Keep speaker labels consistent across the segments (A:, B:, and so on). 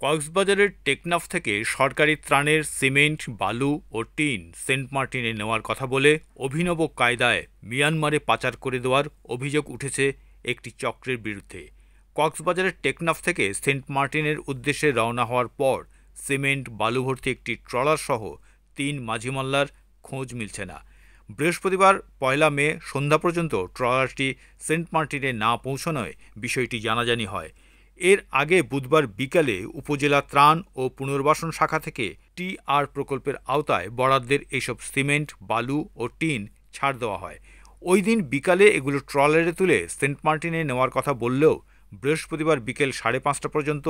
A: কক্সবাজারের টেকনাফ থেকে সরকারি ত্রাণের সিমেন্ট, বালু ও টিন সেন্ট মার্টিনে নেওয়ার কথা বলে অভিনব কায়দায় মিয়ানমারে পাচার করে দেওয়ার অভিযোগ উঠেছে একটি চক্রের বিরুদ্ধে। কক্সবাজারের টেকনাফ থেকে সেন্ট মার্টিনের উদ্দেশ্যে রওনা হওয়ার পর সিমেন্ট, বালু ভর্তি একটি ট্রলার সহ ৩ মাঝিমাল্লার খোঁজ মিলছে না। বৃহস্পতিবার ১ মে সন্ধ্যা পর্যন্ত ট্রলারটি সেন্ট মার্টিনে না পৌঁছানোয় বিষয়টি জানাজানি হয়। এর আগে বুধবার বিকালে উপজেলা ত্রাণ ও পুনর্বাসন শাখা থেকে টিআর প্রকল্পের আওতায় বরাদ্দের এইসব সিমেন্ট, বালু ও টিন ছাড় দেওয়া হয়। ওই দিন বিকালে এগুলো ট্রলারে তুলে সেন্ট মার্টিনে নেওয়ার কথা বললেও বৃহস্পতিবার বিকেল ৫:৩০ পর্যন্ত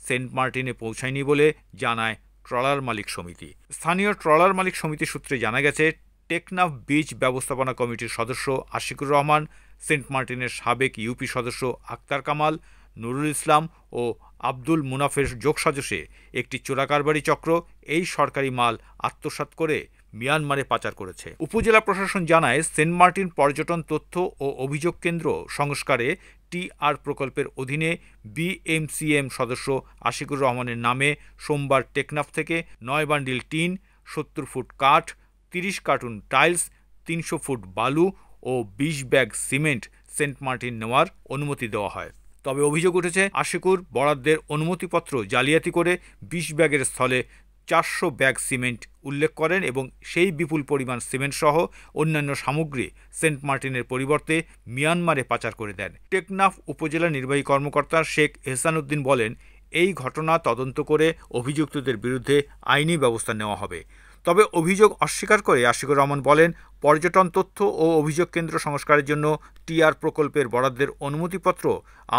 A: সেন্ট মার্টিনে পৌঁছায়নি বলে জানায় ট্রলার মালিক সমিতি। স্থানীয় ট্রলার মালিক সমিতি সূত্রে জানা গেছে, টেকনাফ বিচ ব্যবস্থাপনা কমিটির সদস্য আশিকুর রহমান, সেন্ট মার্টিনের সাবেক ইউপি সদস্য আক্তার কামাল, নুরুল ইসলাম ও আব্দুল মুনাফের যোগসাজশে একটি চোরাকারবারি চক্র এই সরকারি মাল আত্মসাৎ করে মিয়ানমারে পাচার করেছে। উপজেলা প্রশাসন জানায়, সেন্ট মার্টিন পর্যটন তথ্য ও অভিযোগ কেন্দ্র সংস্কারে টিআর প্রকল্পের অধীনে বিএমসিএম সদস্য আশিকুর রহমানের নামে সোমবার টেকনাফ থেকে ৯ বান্ডিল টিন, ৭০ ফুট কাঠ, ৩০ কার্টুন টাইলস, ৩০০ ফুট বালু ও ২০ ব্যাগ সিমেন্ট সেন্ট মার্টিন নেওয়ার অনুমতি দেওয়া হয়। তবে অভিযোগ উঠেছে, আশিকুর বরাদ্দের অনুমতিপত্র জালিয়াতি করে ২০ ব্যাগের স্থলে ৪০০ ব্যাগ সিমেন্ট উল্লেখ করেন এবং সেই বিপুল পরিমাণ সিমেন্ট সহ অন্যান্য সামগ্রী সেন্ট মার্টিনের পরিবর্তে মিয়ানমারে পাচার করে দেন। টেকনাফ উপজেলা নির্বাহী কর্মকর্তা শেখ এহসান উদ্দিন বলেন, এই ঘটনা তদন্ত করে অভিযুক্তদের বিরুদ্ধে আইনি ব্যবস্থা নেওয়া হবে। তবে অভিযোগ অস্বীকার করে আশিকুর রহমান বলেন, পর্যটন তথ্য ও অভিযোগ কেন্দ্র সংস্কারের জন্য টিআর প্রকল্পের বরাদ্দের অনুমতিপত্র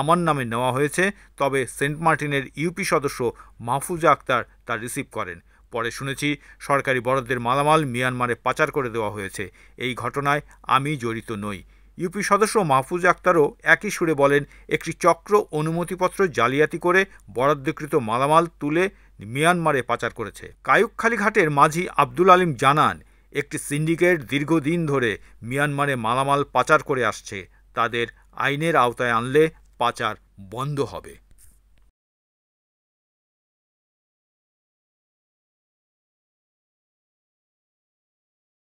A: আমার নামে নেওয়া হয়েছে। তবে সেন্ট মার্টিনের ইউপি সদস্য মাহফুজা আক্তার তা রিসিভ করেন। পরে শুনেছি সরকারি বরাদ্দের মালামাল মিয়ানমারে পাচার করে দেওয়া হয়েছে। এই ঘটনায় আমি জড়িত নই। ইউপি সদস্য মাহফুজা আক্তারও একই সুরে বলেন, একটি চক্র অনুমতিপত্র জালিয়াতি করে বরাদ্দকৃত মালামাল তুলে মিয়ানমারে পাচার করেছে। কায়ুকখালী ঘাটের মাঝি আব্দুল আলিম জানান, একটি সিন্ডিকেট দীর্ঘদিন ধরে মিয়ানমারে মালামাল পাচার করে আসছে। তাদের আইনের আওতায় আনলে পাচার বন্ধ হবে।